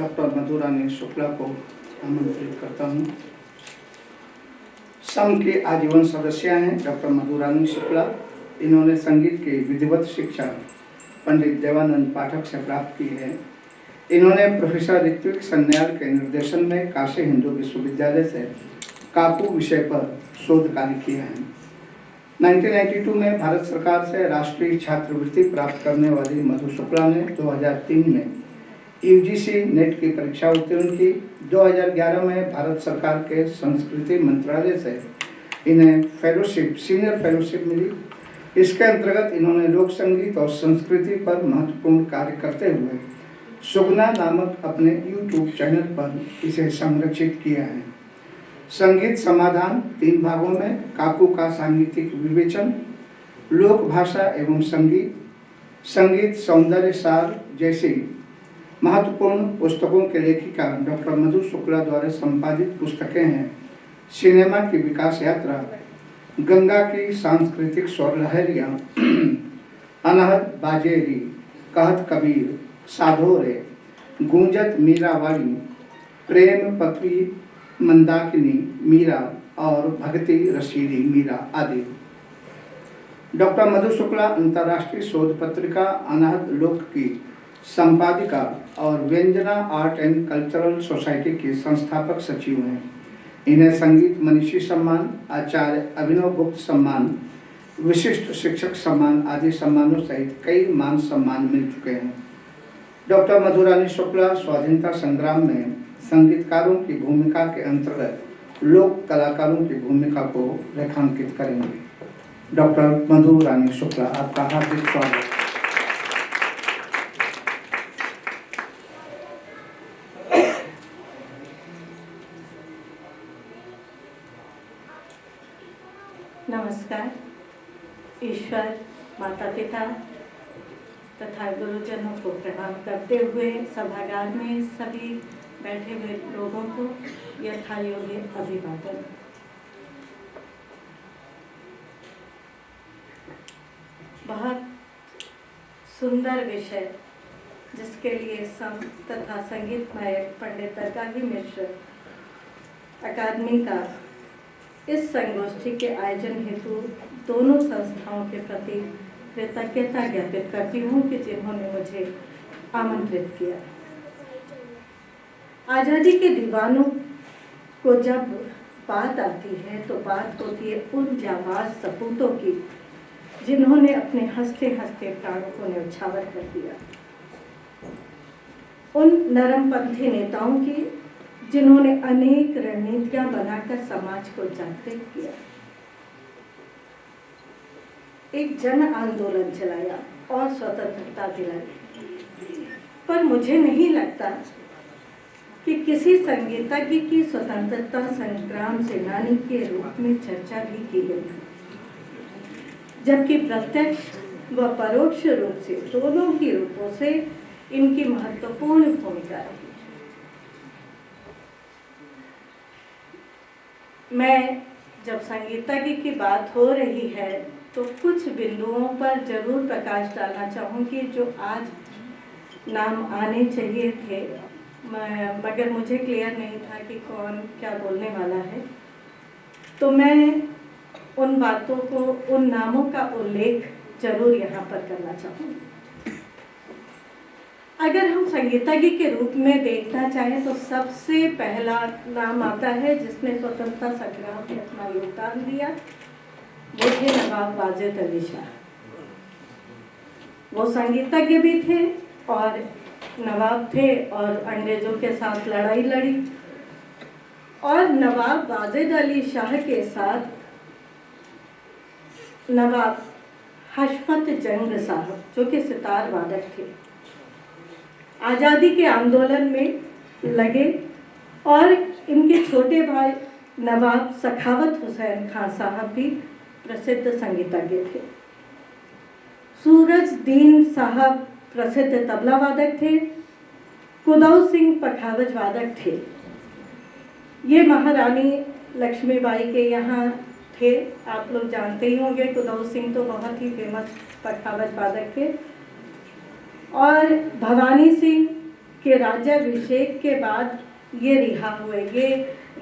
Doctor Madhurani Shukla को आमंत्रित करता हूँ। संघ के आजीवन सदस्य हैं डॉक्टर मधुरानी शुक्ला। इन्होंने संगीत की विधिवत शिक्षा पंडित देवानंद पाठक से प्राप्त की है। इन्होंने प्रोफेसर ऋत्विक सन्याल के निर्देशन में काशी हिंदू विश्वविद्यालय से काकू विषय पर शोध कार्य किया है। 1992 में भारत सरकार से राष्ट्रीय छात्रवृत्ति प्राप्त करने वाली मधु शुक्ला ने 2003 में यूजीसी नेट की परीक्षा उत्तीर्ण की। 2011 में भारत सरकार के संस्कृति मंत्रालय से इन्हें फेलोशिप, सीनियर फेलोशिप मिली। इसके अंतर्गत इन्होंने लोक संगीत और संस्कृति पर महत्वपूर्ण कार्य करते हुए सुगना नामक अपने यूट्यूब चैनल पर इसे संरक्षित किया है। संगीत समाधान 3 भागों में काकू का सांगीतिक विवेचन, लोक भाषा एवं संगीत, संगीत सौंदर्य सार जैसी महत्वपूर्ण पुस्तकों के लेखिका डॉक्टर मधु शुक्ला द्वारा संपादित पुस्तकें हैं। सिनेमा की विकास यात्रा, गंगा की सांस्कृतिक स्वर लहरियाँ, अनहद बाजेरी, कहत कबीर, साधोरे, गूंजत मीरावाड़ी, प्रेम पत्री मंदाकिनी मीरा और भक्ति रसीली मीरा आदि। डॉक्टर मधु शुक्ला अंतर्राष्ट्रीय शोध पत्रिका अनहद लोक की संपादिका और व्यंजना आर्ट एंड कल्चरल सोसाइटी के संस्थापक सचिव हैं। इन्हें संगीत मनीषी सम्मान, आचार्य अभिनव गुप्त सम्मान, विशिष्ट शिक्षक सम्मान आदि सम्मानों सहित कई मान सम्मान मिल चुके हैं। डॉक्टर मधुरानी शुक्ला स्वाधीनता संग्राम में संगीतकारों की भूमिका के अंतर्गत लोक कलाकारों की भूमिका को रेखांकित करेंगे। डॉक्टर मधुरानी शुक्ला, आपका हार्दिक स्वागत। नमस्कार। ईश्वर, माता पिता तथा गुरुजनों को प्रणाम करते हुए सभागार में सभी बैठे हुए लोगों को यथायोग्य अभिवादन। बहुत सुंदर विषय जिसके लिए संत तथा संगीतमय पंडित दरगाही मिश्र अकादमी का इस संगोष्ठी के आयोजन हेतु दोनों संस्थाओं के प्रति कृतज्ञता ज्ञापित करती हूँ कि जिन्होंने मुझे आमंत्रित किया। आज़ादी के दीवानों को जब बात आती है तो बात होती है उन जाबाज सपूतों की जिन्होंने अपने हंसते हंसते प्राणों को न्यौछावर कर दिया, उन नरमपंथी नेताओं की जिन्होंने अनेक रणनीतियां बनाकर समाज को जागृत किया, एक जन आंदोलन चलाया और स्वतंत्रता दिलाई। पर मुझे नहीं लगता कि किसी संगीतज्ञ की स्वतंत्रता संग्राम सेनानी के रूप में चर्चा भी की गई, जबकि प्रत्यक्ष व परोक्ष रूप से दोनों ही रूपों से इनकी महत्वपूर्ण भूमिका रही। मैं जब संगीतज्ञ की बात हो रही है तो कुछ बिंदुओं पर जरूर प्रकाश डालना चाहूँगी जो आज नाम आने चाहिए थे, मगर मुझे क्लियर नहीं था कि कौन क्या बोलने वाला है। तो मैं उन बातों को, उन नामों का उल्लेख जरूर यहाँ पर करना चाहूँगी। अगर हम संगीतज्ञ के रूप में देखना चाहें तो सबसे पहला नाम आता है जिसने स्वतंत्रता संग्राम में अपना योगदान दिया, वो थे नवाब वाजिद अली शाह। वो संगीतज्ञ भी थे और नवाब थे और अंग्रेजों के साथ लड़ाई लड़ी, और नवाब वाजिद अली शाह के साथ नवाब हशमत जंग साहब जो कि सितार वादक थे, आज़ादी के आंदोलन में लगे। और इनके छोटे भाई नवाब सखावत हुसैन खान साहब भी प्रसिद्ध संगीतज्ञ थे। सूरज दीन साहब प्रसिद्ध तबला वादक थे। कुदौ सिंह पखावज वादक थे। ये महारानी लक्ष्मीबाई के यहाँ थे, आप लोग जानते ही होंगे। कुदौ सिंह तो बहुत ही फेमस पखावज वादक थे। और भवानी सिंह के राज्याभिषेक के बाद ये रिहा हुए। ये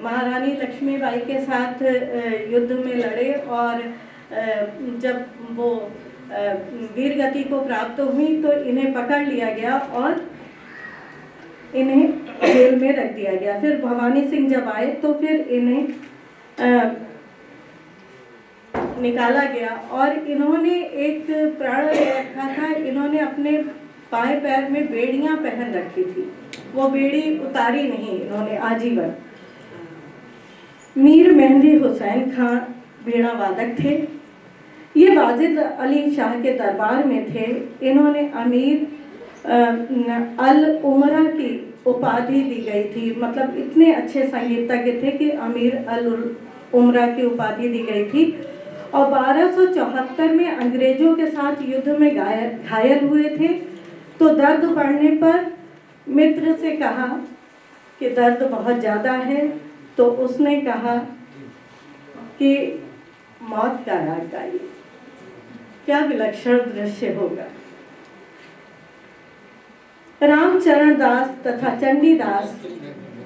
महारानी लक्ष्मीबाई के साथ युद्ध में लड़े और जब वो वीर गति को प्राप्त हुई तो इन्हें पकड़ लिया गया और इन्हें जेल में रख दिया गया। फिर भवानी सिंह जब आए तो फिर इन्हें निकाला गया और इन्होंने एक प्राण रखा था। इन्होंने अपने बाएं पैर में बेड़ियां पहन रखी थी, वो बेड़ी उतारी नहीं इन्होंने आजीवन। मीर मेहंदी हुसैन खां वीणा वादक थे। ये वाजिद अली शाह के दरबार में थे। इन्होंने अमीर अल उमरा की उपाधि दी गई थी, मतलब इतने अच्छे संगीतज्ञ थे कि अमीर अल उमरा की उपाधि दी गई थी। और 1274 में अंग्रेजों के साथ युद्ध में घायल हुए थे। तो दर्द बढ़ने पर मित्र से कहा कि दर्द बहुत ज़्यादा है, तो उसने कहा कि मौत का राग गाइए। क्या विलक्षण दृश्य होगा। रामचरण दास तथा चंडीदास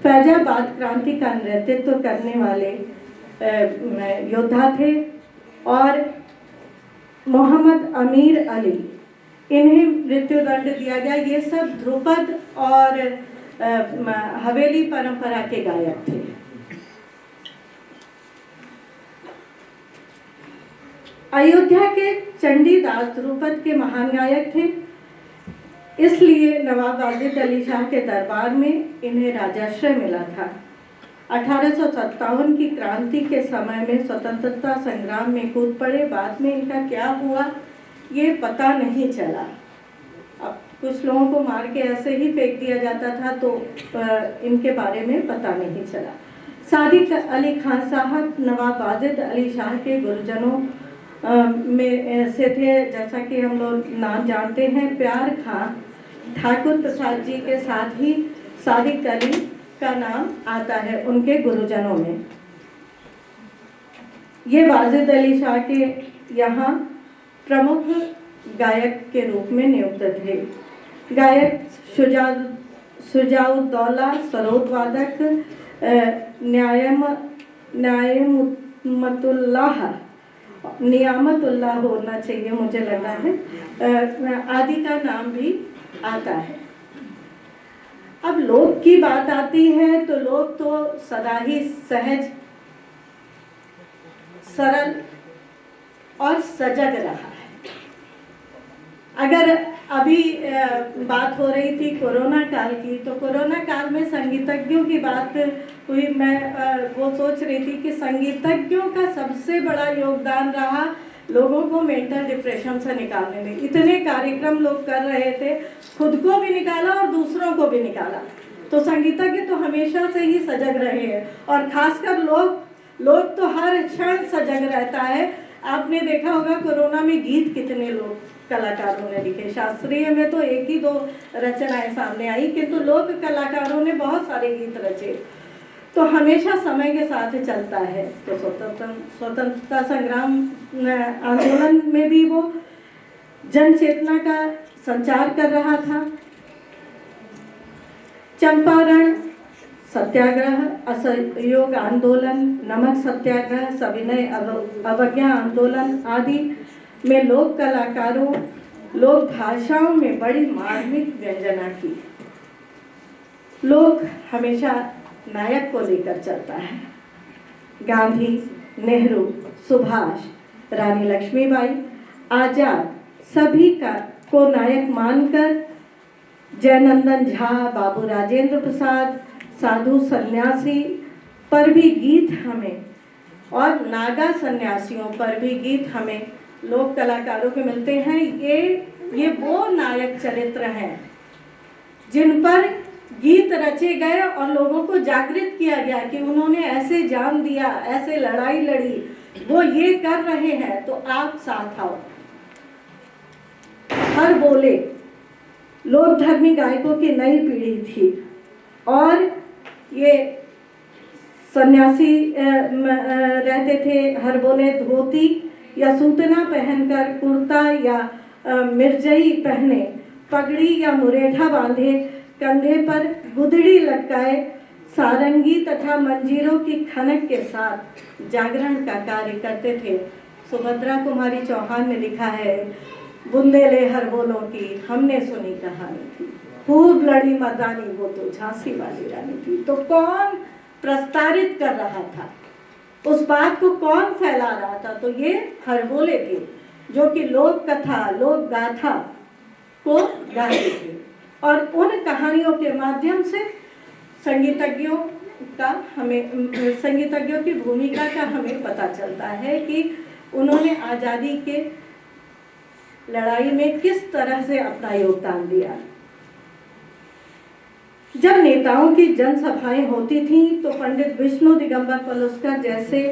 फैजाबाद क्रांति का नेतृत्व करने वाले योद्धा थे और मोहम्मद अमीर अली, इन्हें मृत्युदंड दिया गया। ये सब ध्रुपद और हवेली परंपरा के गायक थे। अयोध्या के चंडीदास ध्रुपद के महान गायक थे, इसलिए नवाब वाजिद अली शाह के दरबार में इन्हें राजाश्रय मिला था। 1857 की क्रांति के समय में स्वतंत्रता संग्राम में कूद पड़े। बाद में इनका क्या हुआ ये पता नहीं चला। अब कुछ लोगों को मार के ऐसे ही फेंक दिया जाता था, तो इनके बारे में पता नहीं चला। सादिक अली खान साहब नवाब वाजिद अली शाह के गुरुजनों में से थे। जैसा कि हम लोग नाम जानते हैं, प्यार खां ठाकुर प्रसाद जी के साथ ही सादिक अली का नाम आता है उनके गुरुजनों में। ये वाजिद अली शाह के यहाँ प्रमुख गायक के रूप में नियुक्त थे। गायक शुजाउद्दौला सरोद वादक, नियामतुल्लाह होना चाहिए मुझे लगा है, आदि का नाम भी आता है। अब लोक की बात आती है तो लोक तो सदा ही सहज, सरल और सजग रहा है। अगर अभी बात हो रही थी कोरोना काल की, तो कोरोना काल में संगीतज्ञों की बात हुई। मैं वो सोच रही थी कि संगीतज्ञों का सबसे बड़ा योगदान रहा लोगों को मेंटल डिप्रेशन से निकालने में। इतने कार्यक्रम लोग कर रहे थे, खुद को भी निकाला और दूसरों को भी निकाला। तो संगीतज्ञ तो हमेशा से ही सजग रहे हैं और खासकर लोग तो हर क्षण सजग रहता है। आपने देखा होगा कोरोना में गीत कितने लोग कलाकारों ने लिखे। शास्त्रीय में तो एक ही दो रचनाएं सामने आई, किंतु लोक कलाकारों ने बहुत सारे गीत रचे। तो हमेशा समय के साथ चलता है। तो स्वतंत्रता संग्राम आंदोलन में भी वो जन चेतना का संचार कर रहा था। चंपारण सत्याग्रह, असहयोग आंदोलन, नमक सत्याग्रह, सविनय अवज्ञा आंदोलन आदि में लोक कलाकारों, लोक भाषाओं में बड़ी मार्मिक व्यंजना की। लोक हमेशा नायक को लेकर चलता है। गांधी, नेहरू, सुभाष, रानी लक्ष्मीबाई, आजाद सभी को नायक मानकर जयनंदन झा, बाबू राजेंद्र प्रसाद, साधु सन्यासी पर भी गीत हमें, और नागा सन्यासियों पर भी गीत हमें लोक कलाकारों के मिलते हैं। ये वो नायक चरित्र हैं जिन पर गीत रचे गए और लोगों को जागृत किया गया कि उन्होंने ऐसे जान दिया, ऐसे लड़ाई लड़ी, वो ये कर रहे हैं तो आप साथ आओ। हर बोले लोक धर्मी गायकों की नई पीढ़ी थी और ये सन्यासी रहते थे। हर बोले धोती या सूतना पहनकर, कुर्ता या मिर्जई पहने, पगड़ी या मुरेठा बांधे, कंधे पर गुदड़ी लटकाए सारंगी तथा मंजीरों की खनक के साथ जागरण का कार्य करते थे। सुभद्रा कुमारी चौहान ने लिखा है, बुंदेले हर बोलों की हमने सुनी कहानी थी, खूब लड़ी मर्दानी वो तो झांसी वाली रानी थी। तो कौन प्रस्तारित कर रहा था, उस बात को कौन फैला रहा था? तो ये हरबोले थे, जो कि लोक कथा लोक गाथा को गाते थे। और उन कहानियों के माध्यम से संगीतज्ञों की भूमिका का हमें पता चलता है कि उन्होंने आज़ादी के लड़ाई में किस तरह से अपना योगदान दिया। जब नेताओं की जनसभाएं होती थीं तो पंडित विष्णु दिगंबर पलुस्कर जैसे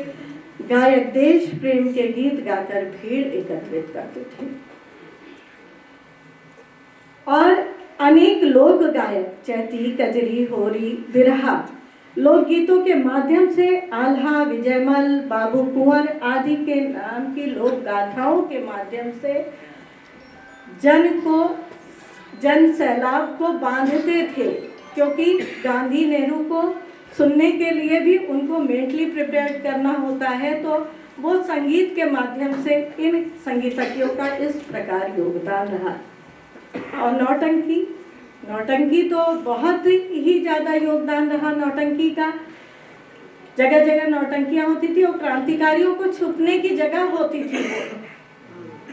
गायक देश प्रेम के गीत गाकर भीड़ एकत्रित करते थे और अनेक लोक गायक चैती, कजरी, होरी, बिरहा लोकगीतों के माध्यम से आल्हा, विजयमल, बाबू कुंवर आदि के नाम की लोक गाथाओं के माध्यम से जन सैलाब को बांधते थे, क्योंकि गांधी नेहरू को सुनने के लिए भी उनको मेंटली प्रिपेयर करना होता है। तो वो संगीत के माध्यम से इन संगीतज्ञों का इस प्रकार योगदान रहा। और नौटंकी तो बहुत ही ज़्यादा योगदान रहा नौटंकी का। जगह जगह नौटंकियाँ होती थी और क्रांतिकारियों को छुपने की जगह होती थी।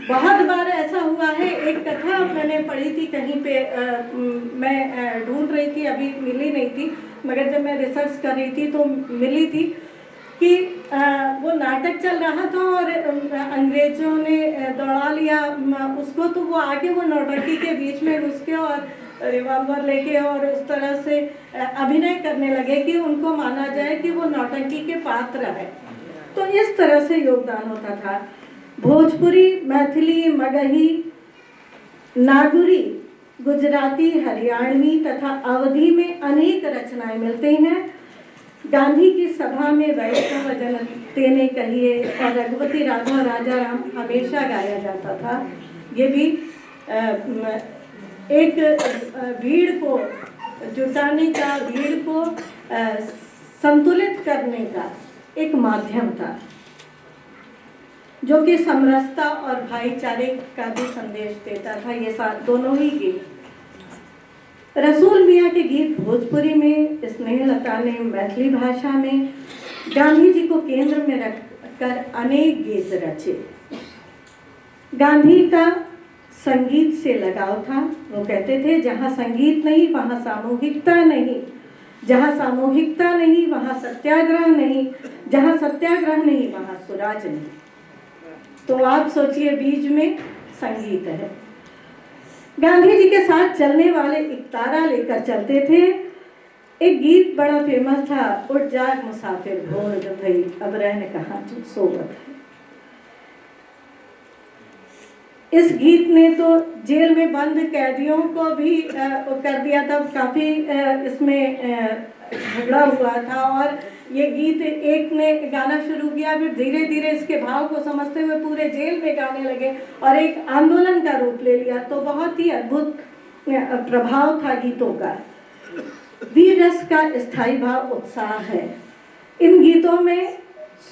बहुत बार ऐसा हुआ है, एक कथा मैंने पढ़ी थी कहीं पे, मैं ढूंढ रही थी, अभी मिली नहीं थी, मगर जब मैं रिसर्च कर रही थी तो मिली थी कि वो नाटक चल रहा था और अंग्रेजों ने दौड़ा लिया उसको, तो वो आके वो नौटंकी के बीच में घुस के और रिवॉल्वर लेके और उस तरह से अभिनय करने लगे कि उनको माना जाए कि वो नौटंकी के पात्र है। तो इस तरह से योगदान होता था। भोजपुरी, मैथिली, मगही, नागुरी, गुजराती, हरियाणवी तथा अवधी में अनेक रचनाएं मिलती हैं। गांधी की सभा में वैष्णव भजन तेने कहिए और रघुपति राघव राजा राम हमेशा गाया जाता था। ये भी एक भीड़ को जुटाने का, भीड़ को संतुलित करने का एक माध्यम था, जो कि समरसता और भाईचारे का भी संदेश देता था। ये दोनों ही गीत, रसूल मियाँ के गीत भोजपुरी में, स्नेहलता ने मैथिली भाषा में गांधी जी को केंद्र में रखकर अनेक गीत रचे। गांधी का संगीत से लगाव था। वो कहते थे, जहाँ संगीत नहीं वहाँ सामूहिकता नहीं, जहाँ सामूहिकता नहीं वहाँ सत्याग्रह नहीं, जहाँ सत्याग्रह नहीं वहाँ स्वराज नहीं। तो आप सोचिए, बीच में संगीत है। गांधी जी के साथ चलने वाले इकतारा लेकर चलते थे। एक गीत बड़ा फेमस था, उठ जाग मुसाफिर भोर भई अब रहने कहाँ जो सोबत है। इस गीत ने तो जेल में बंद कैदियों को भी कर दिया था, काफी इसमें झगड़ा हुआ था। और ये गीत एक ने गाना शुरू किया, फिर धीरे धीरे इसके भाव को समझते हुए पूरे जेल में गाने लगे और एक आंदोलन का रूप ले लिया। तो बहुत ही अद्भुत प्रभाव था गीतों का। वीर रस का स्थायी भाव उत्साह है। इन गीतों में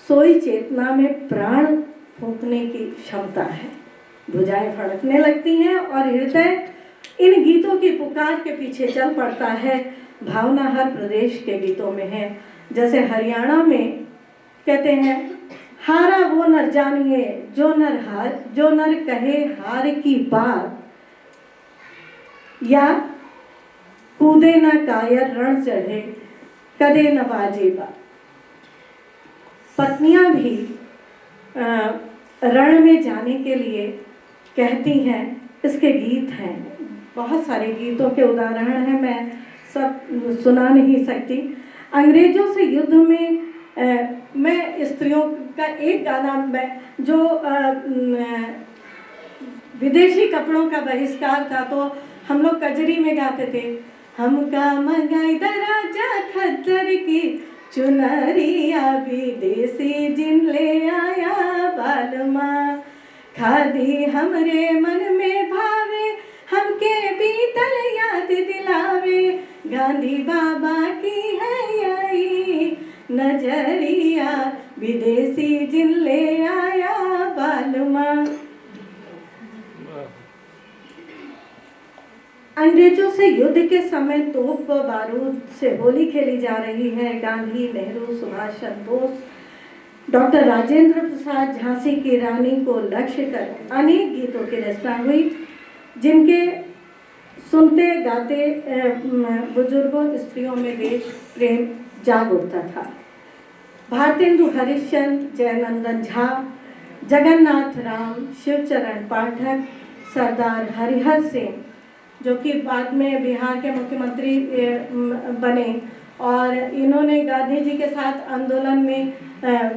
सोई चेतना में प्राण फूंकने की क्षमता है। भुजाएं फड़कने लगती हैं और हृदय इन गीतों की पुकार के पीछे चल पड़ता है। भावना हर प्रदेश के गीतों में है। जैसे हरियाणा में कहते हैं, हारा वो नर जानिए जो नर कहे हार की बात, या कूदे न कायर रण चढ़े कदे न बाजे बात। पत्नियां भी रण में जाने के लिए कहती हैं। इसके गीत हैं, बहुत सारे गीतों के उदाहरण हैं, मैं सब सुना नहीं सकती। अंग्रेजों से युद्ध में मैं स्त्रियों का एक गाना जो विदेशी कपड़ों का बहिष्कार था, तो हम लोग कजरी में गाते थे। हमका मंगाई दराजा खद्दर की चुनरिया विदेशी जिन ले आया बालमा, खादी हमरे मन में भावे हमके बीतल याद दिलावे, गांधी बाबा की है यही नजरिया, विदेशी जिन ले आया बालमा। अंग्रेजों से युद्ध के समय तोप व बारूद से होली खेली जा रही है। गांधी, नेहरू, सुभाष चंद्र बोस, डॉक्टर राजेंद्र प्रसाद, झांसी की रानी को लक्ष्य कर अनेक गीतों की रचना हुई, जिनके सुनते गाते बुजुर्गों स्त्रियों में देश प्रेम जाग उठता था। भारतेंदु हरिश्चंद्र, जयनंदन झा, जगन्नाथ राम, शिवचरण पाठक, सरदार हरिहर सिंह, जो कि बाद में बिहार के मुख्यमंत्री बने, और इन्होंने गांधी जी के साथ आंदोलन में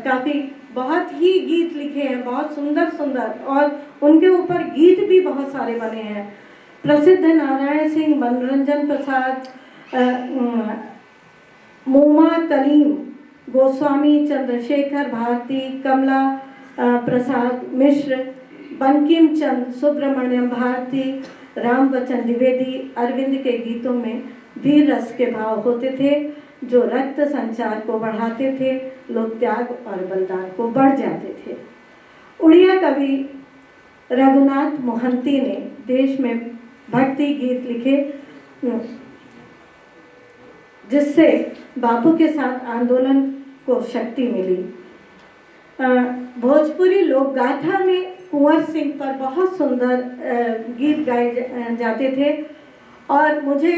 काफ़ी बहुत ही गीत लिखे हैं, बहुत सुंदर सुंदर, और उनके ऊपर गीत भी बहुत सारे बने हैं। प्रसिद्ध नारायण सिंह, मनोरंजन प्रसाद, मोमा कलीम, गोस्वामी, चंद्रशेखर भारती, कमला प्रसाद मिश्र, बंकिम चंद्र, सुब्रमण्यम भारती, राम बच्चन द्विवेदी, अरविंद के गीतों में वीर रस के भाव होते थे, जो रक्त संचार को बढ़ाते थे, लोक त्याग और बलिदान को बढ़ जाते थे। उड़िया कवि रघुनाथ मोहंती ने देश में भक्ति गीत लिखे, जिससे बापू के साथ आंदोलन को शक्ति मिली। भोजपुरी लोक गाथा में कुंवर सिंह पर बहुत सुंदर गीत गाए जाते थे, और मुझे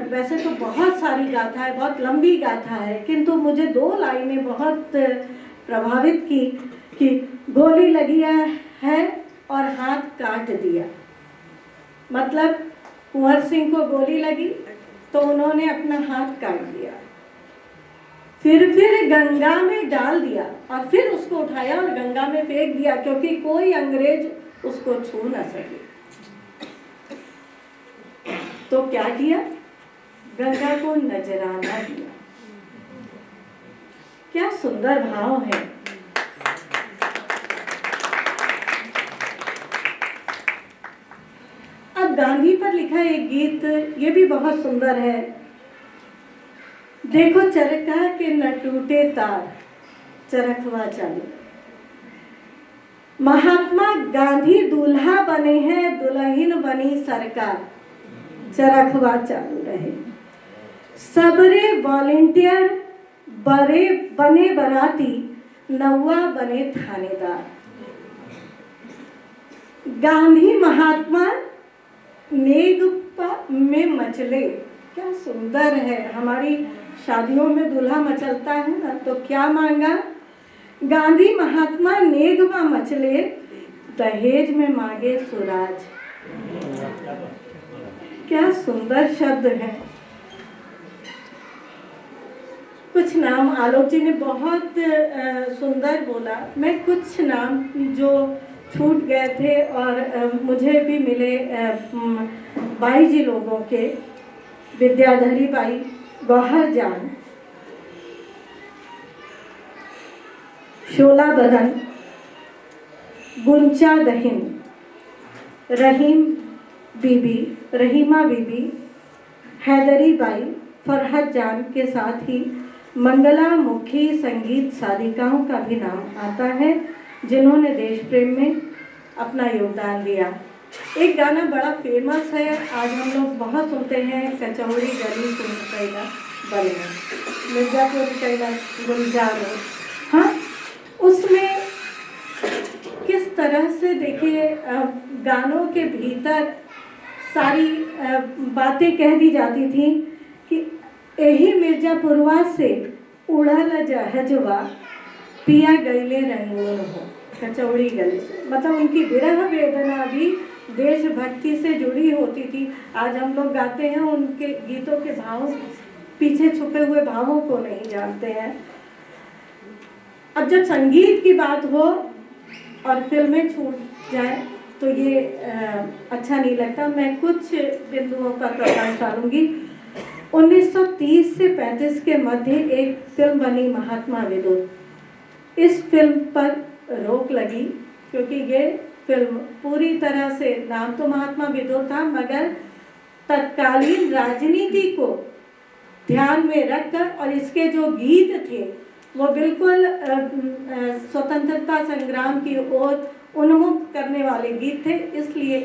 वैसे तो बहुत सारी गाथा है, बहुत लंबी गाथा है, किंतु मुझे 2 लाइनें बहुत प्रभावित की कि गोली लगी है और हाथ काट दिया। मतलब कुंवर सिंह को गोली लगी तो उन्होंने अपना हाथ काट दिया, फिर गंगा में डाल दिया, और फिर उसको उठाया और गंगा में फेंक दिया, क्योंकि कोई अंग्रेज उसको छू न सके। तो क्या किया? गंगा को नजराना दिया। क्या सुंदर भाव है। अब गांधी पर लिखा एक गीत, ये भी बहुत सुंदर है। देखो चरखा के न टूटे तार, चरखवा चालू। महात्मा गांधी दूल्हा बने हैं, दुल्हन बनी सरकार, चरखवा चालू रहे। सबरे वॉलेंटियर बने बराती, नौवा बने थानेदार। गांधी महात्मा नेग में मचले। क्या सुंदर है। हमारी शादियों में दूल्हा मचलता है ना, तो क्या मांगा? गांधी महात्मा नेग में मचले, दहेज में मांगे सुराज। क्या सुंदर शब्द है। कुछ नाम आलोक जी ने बहुत सुंदर बोला। मैं कुछ नाम जो छूट गए थे और मुझे भी मिले बाई जी लोगों के, विद्याधरी बाई, गौहर जान, शोला बदन, गुंचा दहिन, रहीमा बीबी, हैदरी बाई, फरहत जान के साथ ही मंगला मुखी संगीत साधिकाओं का भी नाम आता है, जिन्होंने देश प्रेम में अपना योगदान दिया। एक गाना बड़ा फेमस है, आज हम लोग बहुत सुनते हैं, कचौड़ी गली सुन कैला बलिया, मिर्जापुर कैला गुलजारो। हाँ, उसमें किस तरह से देखिए गानों के भीतर सारी बातें कह दी जाती थी कि यही मिर्जापुरवा से उड़ल जहजवा, पिया गईले रंगून हो, कचौड़ी गली से। मतलब उनकी विरह वेदना भी देशभक्ति से जुड़ी होती थी। आज हम लोग गाते हैं, उनके गीतों के भाव, पीछे छुपे हुए भावों को नहीं जानते हैं। अब जब संगीत की बात हो और फिल्में छूट जाए तो ये अच्छा नहीं लगता। मैं कुछ बिंदुओं पर प्रकाश डालूंगी। 1930 से 35 के मध्य एक फिल्म बनी महात्मा विदुर। इस फिल्म पर रोक लगी क्योंकि ये फिल्म पूरी तरह से, नाम तो महात्मा विदुर था, मगर तत्कालीन राजनीति को ध्यान में रखकर, और इसके जो गीत थे वो बिल्कुल स्वतंत्रता संग्राम की ओर उन्मुख करने वाले गीत थे, इसलिए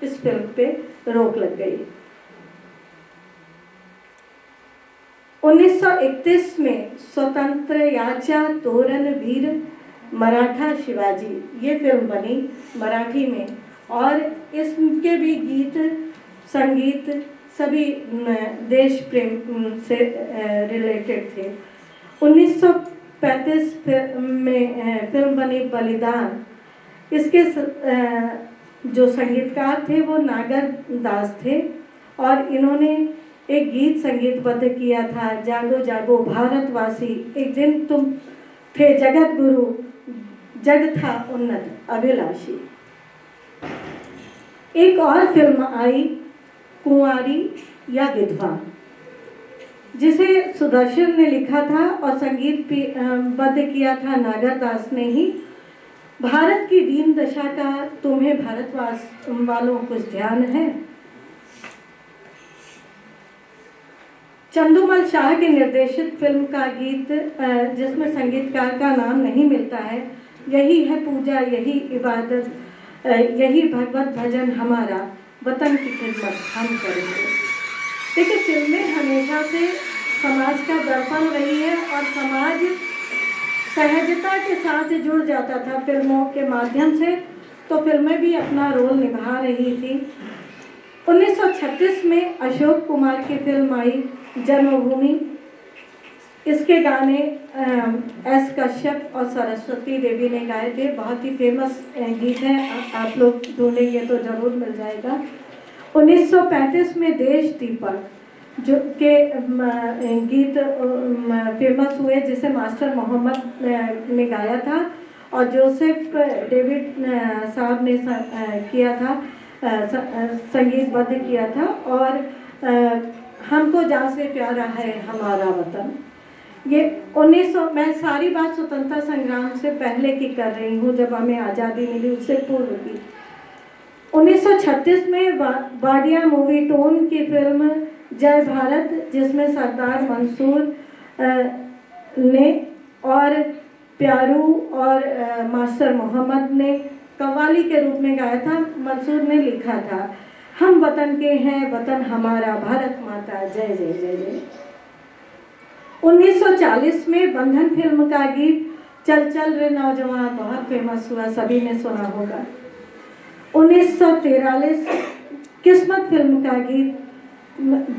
इस फिल्म पे रोक लग गई। 1931 में स्वतंत्र याचा तोरण वीर मराठा शिवाजी ये फिल्म बनी मराठी में, और इसके भी गीत संगीत सभी देश प्रेम से रिलेटेड थे। 1935 में फिल्म बनी बलिदान। इसके जो संगीतकार थे वो नागर दास थे, और इन्होंने एक गीत संगीतबद्ध किया था, जागो जागो भारतवासी एक दिन तुम थे जगत गुरु, जग था उन्नत अभिलाषी। एक और फिल्म आई कुंवारी या विधवा, जिसे सुदर्शन ने लिखा था और संगीत बद्ध किया था नागर दास ने ही। भारत की दीन दशा का तुम्हें भारतवास वालों कुछ ध्यान है। चंदूमल शाह के निर्देशित फिल्म का गीत, जिसमें संगीतकार का नाम नहीं मिलता है, यही है पूजा यही इबादत, यही भगवत भजन हमारा, वतन की खिदमत हम करेंगे। देखिए, फिल्में हमेशा से समाज का दर्पण रही है, और समाज सहजता के साथ जुड़ जाता था फिल्मों के माध्यम से, तो फिल्में भी अपना रोल निभा रही थी। 1936 में अशोक कुमार की फिल्म आई जन्मभूमि। इसके गाने एस कश्यप और सरस्वती देवी ने गाए थे, बहुत ही फेमस गीत है, आप लोग ढूंढेंगे तो जरूर मिल जाएगा। 1935 में देश दीपक जो के गीत फेमस हुए, जिसे मास्टर मोहम्मद ने गाया था और जोसेफ डेविड साहब ने किया था, संगीतबद्ध किया था, और हमको जहाँ से प्यारा है हमारा वतन। ये 1900, मैं सारी बात स्वतंत्रता संग्राम से पहले की कर रही हूँ, जब हमें आज़ादी मिली उससे पूर्व की। 1936 में वाडिया मूवी टोन की फिल्म जय भारत, जिसमें सरदार मंसूर ने और प्यारू और मास्टर मोहम्मद ने कव्वाली के रूप में गाया था। मंसूर ने लिखा था, हम वतन के हैं, वतन हमारा, भारत माता जय जय जय जय। 1940 में बंधन फिल्म का गीत चल चल रे नौजवान बहुत फेमस हुआ, सभी ने सुना होगा। 1943 किस्मत फिल्म का गीत,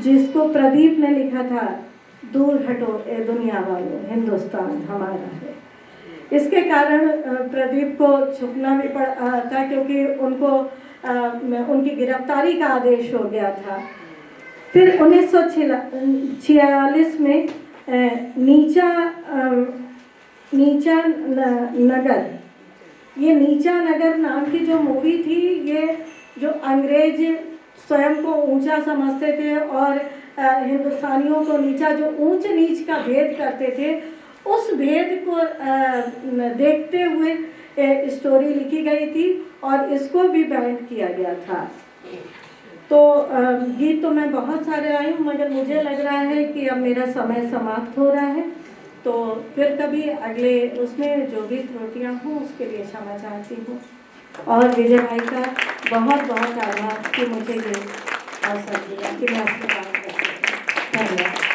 जिसको प्रदीप ने लिखा था, दूर हटो ए दुनिया वालों, हिंदुस्तान हमारा है। इसके कारण प्रदीप को छुपना भी पड़ा था, क्योंकि उनको उनकी गिरफ्तारी का आदेश हो गया था। फिर 1946 में नीचा नगर, ये नीचा नगर नाम की जो मूवी थी, ये जो अंग्रेज स्वयं को ऊंचा समझते थे और हिंदुस्तानियों को नीचा, जो ऊंच नीच का भेद करते थे, उस भेद को देखते हुए स्टोरी लिखी गई थी और इसको भी बैंड किया गया था। तो गीत तो मैं बहुत सारे लाई हूँ, मगर मुझे लग रहा है कि अब मेरा समय समाप्त हो रहा है, तो फिर कभी अगले उसमें जो भी त्रुटियाँ हों उसके लिए क्षमा चाहती हूँ। और विजय भाई का बहुत बहुत आभार कि मुझे ये अवसर दिया कि मैं आपसे बात कर सकूँ। धन्यवाद।